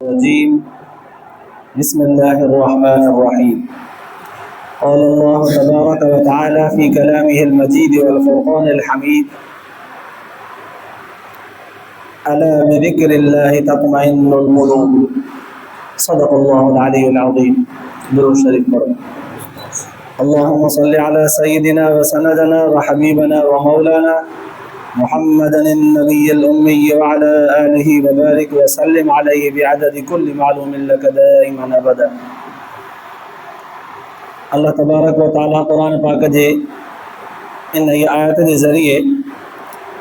الرجيم بسم الله الرحمن الرحيم قال الله تبارك وتعالى في كلامه المجيد والفرقان الحميد ألا بذكر الله تطمئن القلوب صدق الله العلي العظيم درود شريف پڑھو اللهم صل على سيدنا وسندنا وحبيبنا ومولانا محمد النبي الأمي وعلى آله وبارك وسلم عليه بعدد كل معلوم لك دائما أبدا اللہ تبارک و تعالی قرآن پاک جے ان آیت کے ذریعے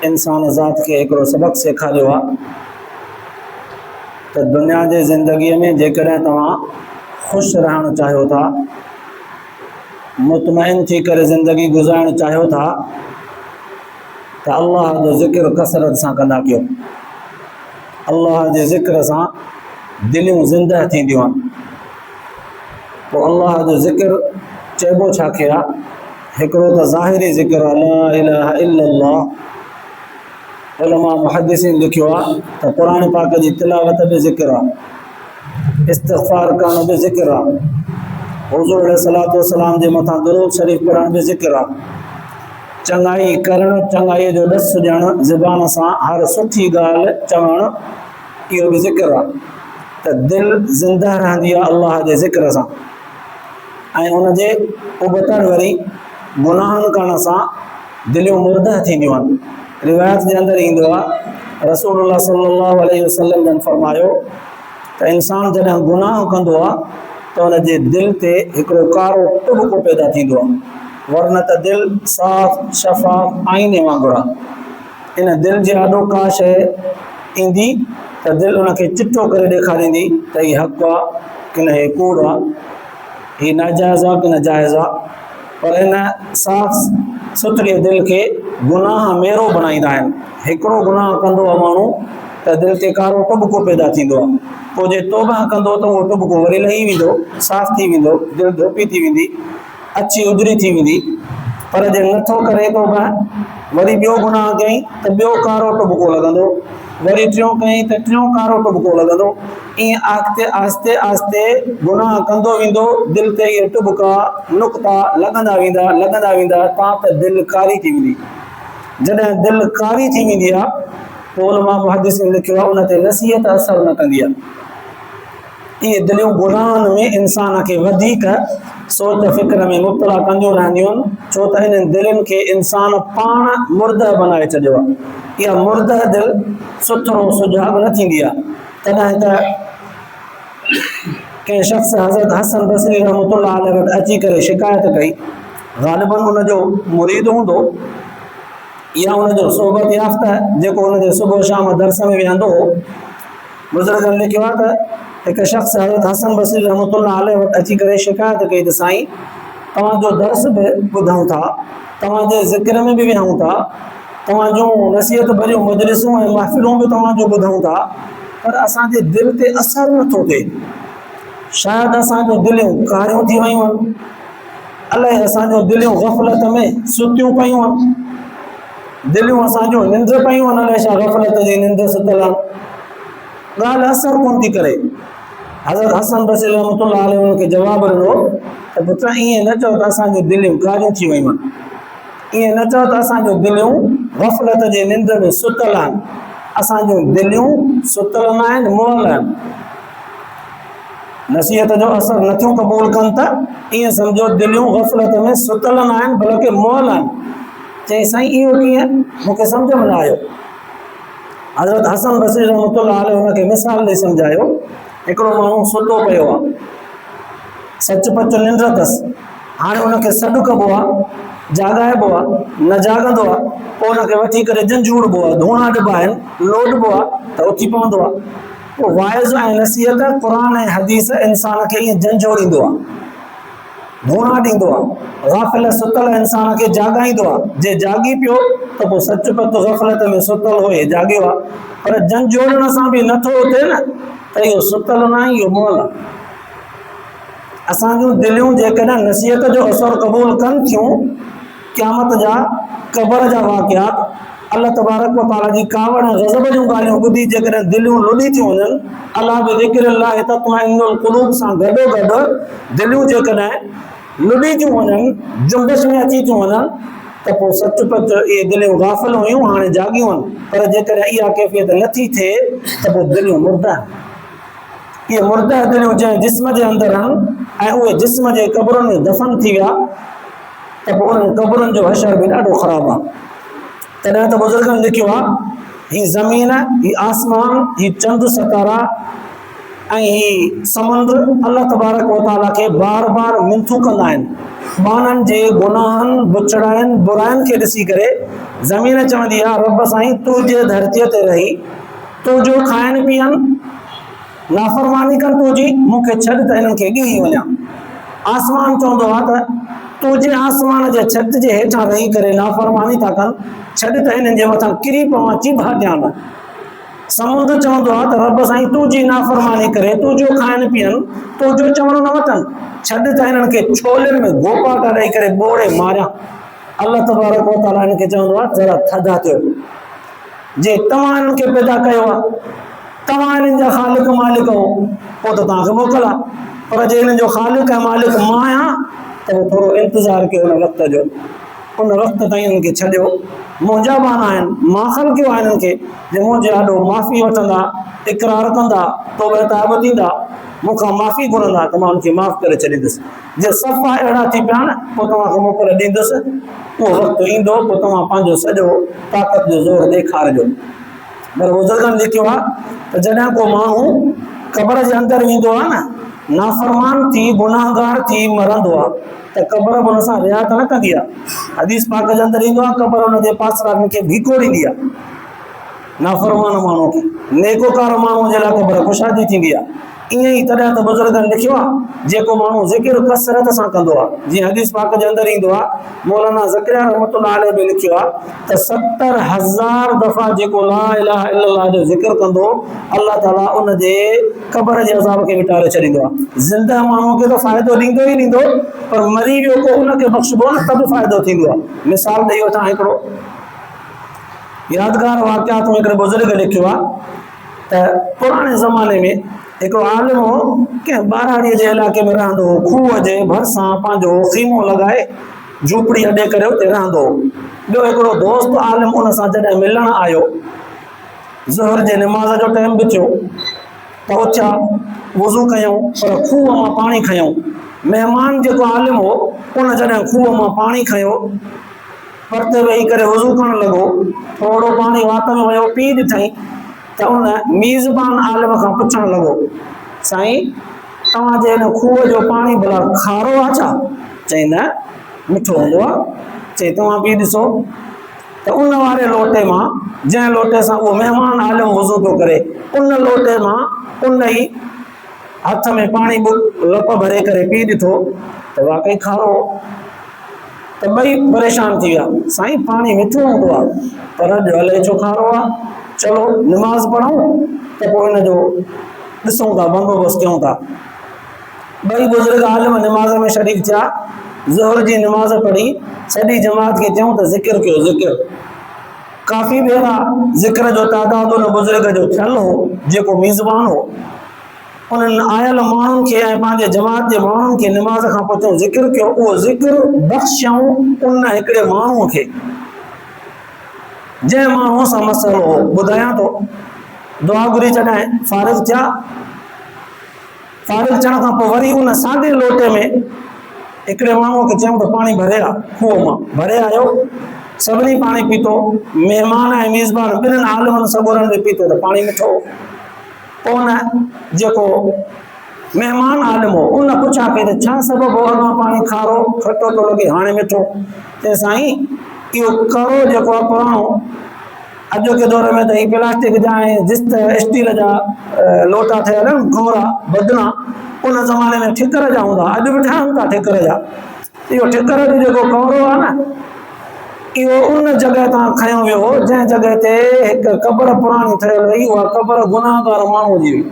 انسان ذات کے ایکڑو سبق سکھاریو ہے تو دنیا کے زندگی میں جیکڈیں تواں خوش رہنا چاہو था मुतमइन थी करे ज़िंदगी गुज़ारण चाहियो था तो अल्लाह जो ज़िक्र कसरत सां कंदा कयो। अल्लाह जे ज़िक्र सां दिलियूं ज़िंदा थींदियूं आहिनि। पोइ अल्लाह जो ज़िक्र चइबो छा खे आहे? हिकिड़ो त ज़ाहिरी ज़िक्र आहे ला इलाहा इल्लल्लाह। उलमा मुहद्दिसीन लिखियो आहे त क़ुरान पाक जी तिलावत बि ज़िक्र आहे, इस्तिग़फ़ार करणु बि ज़िक्र आहे, हुज़ूर अलैहिस्सलातु वस्सलाम जे मथां दुरूद शरीफ़ पढ़ण बि ज़िक्र आहे, चङाई करणु, चङाईअ जो ॾसु ॾियणु, ज़ुबान सां हर सुठी ॻाल्हि चवणु, इहो बि ज़िक्र आहे। त दिलि ज़िंदा रहंदी आहे अल्लाह जे ज़िक्र सां ऐं उनजे उबतड़ वरी गुनाहनि करण सां दिलियूं मुर्दा थींदियूं आहिनि। रिवायत जे अंदरि ईंदो आहे रसूलुल्लाह सल्लल्लाहु अलैहि वसल्लम जन फरमायो त इंसान जॾहिं गुनाह कंदो आहे त उनजे दिलि ते हिकिड़ो कारो टुॿिको पैदा थींदो आहे, वरन त दिलि साफ़ शफ़ाफ़ आईने वांगुरु आहे। इन दिलि जे आॾो का शइ ईंदी त दिलि उनखे चिट्ठो करे ॾेखारींदी त हीउ हक़ु आहे कि न हीउ कूड़ आहे, हीउ नाजाइज़ आहे कि न जाइज़ आहे। पर इन साफ़ सुथरी दिलि खे गुनाह मेरो बणाईंदा आहिनि। हिकिड़ो गुनाह कंदो आहे माण्हू त दिलि ते कारो टुॿिको पैदा थींदो आहे, पोइ जे तौबा कंदो त उहो टुॿिको वरी लही वेंदो, साफ़ थी वेंदो, दिलि धोपी थी वेंदी, अछी उजरी थी वेंदी। पर जे नथो करे तौबा, वरी ॿियो गुनाह कयईं त ॿियो कारो टुॿिको लॻंदो, वरी टियों कयईं त टियों कारो टुॿिको लॻंदो। ईअं आहिस्ते आहिस्ते आहिस्ते गुनाह कंदो वेंदो, दिलि ते इहे टुॿिका नुक़्ता लॻंदा वेंदा तां त दिलि कारी थी वेंदी। जॾहिं दिलि कारी थी वेंदी आहे पोइ उलमा मुहद्दिसीन लिखियो आहे उन ते नसीहत असर न कंदी आहे। इहे दिलियूं गुनाहनि में इंसान खे वधीक सोच फ़िक्र में मुब्तला कंदियूं रहंदियूं आहिनि, छो त इन्हनि दिलनि खे इंसान पाण मुर्दा बनाए छॾियो आहे। इहा मुर्दा दिलि सुथरो सुजाॻ न थींदी आहे। तॾहिं त कंहिं शख़्स हज़रत हसन बसरी रहमतुल्लाह अलैहि वटि अची करे शिकायत कई, ग़ालिबन उनजो मुरीद हूंदो या उनजो सोबत याफ़्ता जेको उनजे सुबुह शाम दर्स में विहंदो हो। बुज़ुर्गनि लिखियो आहे त हिकु शख़्स हज़रत हसन बसरी रहमतुल्लाह अलैहि वटि अची करे शिकायत कई त साईं तव्हांजो दर्स बि ॿुधूं था, तव्हांजे ज़िक्र में बि विहूं था, तव्हांजूं नसीहत भरियूं मजलिसूं ऐं महफ़िलूं बि तव्हांजो ॿुधूं था, पर असांजे दिलि ते असरु नथो थिए। शायदि असांजो दिलियूं कारियूं थी वियूं आहिनि, अलाए असांजो दिलियूं ग़फ़लत में सुतियूं पियूं आहिनि, दिलियूं असांजूं निंड पियूं आहिनि, अलाए छा ग़फ़लत जी निंड सुतल आहिनि, ॻाल्हि असरु कोन थी करे। हज़रत हसन बसरी रहमतुल्लाह अलैहि हुनखे जवाबु ॾिनो त पुट ईअं न चओ त असांजूं दिलियूं कारियूं थी वियूं आहिनि, ईअं न चओ त असांजूं दिलियूं ग़फ़लत जे निंड में सुतल आहिनि। असांजूं दिलियूं सुतल न आहिनि, मुअल आहिनि। नसीहत जो असरु नथियूं क़बूल कनि त ईअं सम्झो दिलियूं ग़फ़लत में सुतल न आहिनि बल्कि मुअल आहिनि। चई साईं इहो कीअं? मूंखे सम्झ में न आयो। हज़रत हसन बसरी रहमतुल्लाह अलैहि हुनखे मिसाल ॾेई सम्झायो। हिकिड़ो माण्हू सुतो पियो आहे, सचपच निंड अथसि, हाणे उनखे सॾु कबो आहे, जाॻाइबो आहे, न जाॻंदो आहे, पोइ उनखे वठी करे झंझूड़बो आहे, धूणा ॾिबा आहिनि, लोॾबो आहे त उथी पवंदो आहे। पोइ वाइज़ ऐं नसीहत क़ुरान ऐं हदीस इंसान खे ईअं झंझोड़ींदो आहे, धूणा ॾींदो आहे, ग़ाफ़िल सुतल इंसान खे जाॻाईंदो आहे। जे जाॻी पियो त पोइ सचपच ग़फ़लत में सुतल हुए, जाॻियो आहे, पर झंझोड़ण सां बि नथो उथे न त इहो सुतल न आहे, इहो मुअल आहे। असांजूं दिलियूं जेकॾहिं नसीहत जो असरु क़बूल कनि थियूं, क़यामत जा क़बर जा वाक़ियात अल्लाह तबारक व तआला जी कावड़ गज़ब जूं ॻाल्हियूं ॿुधी जेकॾहिं दिलियूं लुॾी थियूं वञनि, अल्लाह बि ज़िक्रिल्लाह तत्मइन्नुल क़ुलूब सां गॾोगॾु दिलियूं जेकॾहिं लुॾी थियूं वञनि, जुंबिश में अची थियूं वञनि, त पोइ सचुपचु इहे दिलियूं गाफ़िल हुयूं, हाणे जागियूं आहिनि। पर जेकॾहिं इहा कैफ़ियत नथी थिए त पोइ दिलियूं मुर्दा आहिनि। इहे मुर्दा दिलियूं जंहिं जिस्म जे अंदरि आहिनि ऐं उहे जिस्म जे क़बरुनि में दफ़न थी विया, त पोइ उन्हनि क़बरुनि जो हशर बि ॾाढो ख़राबु आहे। तॾहिं त बुज़ुर्गनि लिखियो आहे, ही ज़मीन, ही आसमान, ही चंद सितारा ऐं ही समुंड अल्लाह तबारक व तआला खे बार बार मिनथू कंदा आहिनि। माण्हुनि जे गुनाहनि, बुछड़ाइनि, बुराइनि खे ॾिसी करे ज़मीन चवंदी आहे, रब साईं तूं जे धरतीअ ते रही, तूं जो खाइनि पीअनि, नाफ़रमानी कनि तुंहिंजी, मूंखे छॾ त हिननि खे ॻीही वञा। आसमान चवंदो आहे त तूं जे आसमान जे छत जे हेठां रही करे नाफ़रमानी था कनि, छॾ त हिननि जे मथां किरी पवां, चिभा ॾियां न। समुंड चवंदो आहे त रब साईं तूं जी नाफ़रमानी करे, तूं जो खाइनि पीअनि, तूं जो चवणो न वठनि, छॾ त हिननि खे छोलनि में गोपाटा ॾेई करे ॿोड़े मारियां। अल्लाह तबारक व तआला हिन खे चवंदो आहे, ज़रा थधा थियो, जे तव्हां हिननि खे पैदा कयो आहे, तव्हां हिननि जा ख़ालिक मालिक हो, पोइ त तव्हांखे मोकल आहे। पर जे हिननि जो ख़ालिक ऐं मालिक मां आहियां, त पोइ थोरो इंतज़ारु कयो उन वक़्त जो, उन वक़्त ताईं हिननि खे छॾियो। मुंहिंजा बाना आहिनि, मां ख़लक़ियो आहे हिननि खे, जे मुंहिंजे आॾो माफ़ी वठंदा, इक़रार कंदा, तौबा ताब थींदा, मूंखां माफ़ी घुरंदा, त मां उनखे माफ़ करे छॾींदुसि। जे सफ़ा अहिड़ा थी पिया न, पोइ तव्हांखे मोकल ॾींदुसि। उहो वक़्तु ईंदो, पोइ तव्हां पंहिंजो सॼो ताक़त जो ज़ोर ॾेखारिजो। पर बुज़ुर्गनि लिखियो आहे त जॾहिं को माण्हू क़बर जे अंदरि वेंदो आहे न, नाफ़रमान थी, गुनाहगार थी मरंदो आहे, त क़बर बि हुन सां रिया त न कंदी आहे। हदीस पाक जे अंदरि ईंदो आहे, क़बर हुन जे पासरारनि खे भीको ॾींदी आहे। नाफ़रमान माण्हू खे, नेकोकार माण्हू जे लाइ क़बर कुशादी थींदी आहे। ईअं ई तॾहिं त बुज़ुर्गनि लिखियो आहे, जेको माण्हू ज़िक्र कसरत सां कंदो आहे, जीअं हदीस पाक जे अंदरि ईंदो आहे, मौलाना ज़करिया रहमतुल्लाह अलैह बि लिखियो आहे त 70,000 दफ़ा जेको ला इलाहा इल्लल्लाह जो ज़िक्र कंदो, अल्लाह ताला उन जे क़बर जे अज़ाब खे मिटारे छॾींदो आहे। ज़िंदा माण्हू खे त फ़ाइदो ॾींदो ई ॾींदो, पर मरी वियो को उनखे बख़्शबो न, तब फ़ाइदो थींदो आहे। मिसाल ॾेई वठां, हिकिड़ो यादगार वाक़ियात में हिकिड़े बुज़ुर्ग लिखियो आहे त पुराणे ज़माने में हिकिड़ो आलिम हो, कंहिं ॿारहाड़ीअ जे इलाइक़े में रहंदो हो, खूह जे भरिसां पंहिंजो ख़ीमो लॻाए झूपड़ी अॾे करे उते रहंदो हो। ॿियो हिकिड़ो दोस्त आलिम उन सां जॾहिं मिलणु आयो, ज़ोहर जे निमाज़ जो टाइम बि थियो, त उथिया, वुज़ू कयूं, पर खूह मां पाणी खयूं। महिमान जेको आलिम हो, उन जॾहिं खूह मां पाणी खयो, परते वेही करे वुज़ू करणु लॻो, थोरो पाणी वात में वियो, पी ॾिठईं, त उन मीज़बान आलिम खां पुछणु लॻो, साईं तव्हांजे हिन खूह जो पाणी भला खारो आहे छा? चई न, मिठो हूंदो आहे। चई तव्हां पी ॾिसो। त उन वारे लोटे मां, जंहिं लोटे सां उहो महिमान आलिम वुज़ू पियो करे, उन लोटे मां उन ई हथ में पाणी लप भरे करे पी ॾिठो, त वाक़ई खारो। त ॿई परेशान थी विया, साईं पाणी मिठो हूंदो आहे, पर अॼु हले छो खारो आहे? चलो निमाज़ पढ़ूं, त पोइ हिन जो ॾिसूं था, बंदोबस्तु कयूं था। ॿई बुज़ुर्ग आलिम निमाज़ में शरीक थिया, ज़ोहर जी निमाज़ पढ़ी, सॼी जमात खे चयूं त ज़िक्र कयो, ज़िक्र। काफ़ी भेरा ज़िक्र जो तादाद उन बुज़ुर्ग जो थियल हो, जेको मीज़बान हो। उन्हनि आयल माण्हुनि खे ऐं पंहिंजे जमात जे माण्हुनि खे निमाज़ खां पोइ चयूं ज़िक्र कयो। उहो ज़िक्र बख़्शियऊं उन हिकिड़े माण्हूअ खे, जंहिं माण्हूअ सां मसइलो हो। ॿुधायां थो, दुआ घुरी जॾहिं फारिग़ थिया, फारिग़ थियण खां पोइ वरी उन साॻे लोटे में हिकिड़े माण्हूअ खे चयूं त पाणी भरे आ, खूह मां भरे आयो। सभिनी पाणी पीतो, महिमान ऐं मीज़बान ॿिन्हिनि आलिमनि सॻोरनि में पीतो, त पाणी मिठो। पोइ उन जेको महिमान आलिम हो, उन पुछा कई त छा सबबु हो, अॻां पाणी खारो खटो थो लॻे, हाणे मिठो? चई साईं इहो करो जेको आहे पुराणो, अॼोके दौर में त ही प्लास्टिक जा ऐं जिस्त स्टील जा लोटा ठहियल आहिनि, घोरा बदना, उन ज़माने में ठिकर जा हूंदा, अॼु बि ठहनि था ठिकर जा। इहो ठिकर जो जेको कौरो आहे न, इहो उन जॻह तां खयों वियो हो जंहिं जॻह ते हिकु क़बर पुराणी ठहियल हुई, उहा क़बर गुनाहगार माण्हू जी हुई।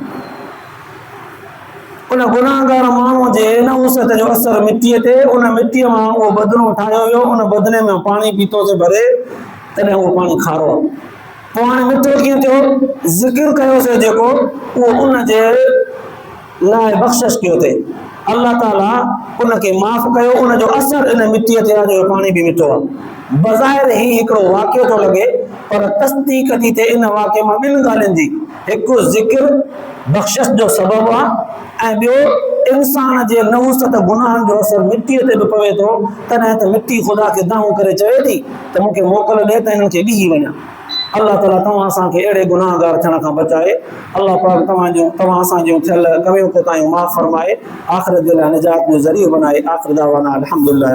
उन गुनाहगार माण्हूअ जे नहुसत जो असर मिटीअ ते, उन मिटीअ मां उहो बदिनो ठाहियो वियो, उन बदिने में पाणी पीतोसीं भरे, त तॾहिं उहो पाणी खारो आहे। पोइ हाणे मिठो कीअं थियो? ज़िक्र कयोसीं जेको उहो उनजे लाइ बख़्शिश कयो अथई। अल्लाह ताला उनखे माफ़ कयो, उनजो असरु इन मिटीअ ते आहे जो पाणी बि मिठो आहे। बज़ाहिर ही हिकिड़ो वाक़ियो थो लॻे, पर तस्दीक़ थी थिए इन वाक़िए मां ॿिनि ॻाल्हियुनि जी। हिकु ज़िक्र बख़्शिश जो सबबु आहे, ऐं ॿियो इंसान जे नहुसत गुनाहनि जो असरु मिटीअ ते बि पवे थो। तॾहिं त मिटी ख़ुदा खे दाऊं करे चवे थी त मूंखे मोकल ॾे त हिननि खे ॾिही वञा। अल्लाह ताला तव्हां असांखे अहिड़े गुनाहगार थियण खां बचाए। अल्लाह पाक तव्हां असांजूं थियल कमियूं कोताहियूं माफ़ फरमाए, आख़िरत जे लाइ निजात जो ज़रियो बनाए। आख़िर दावाना अल्हम्दुलिल्लाह।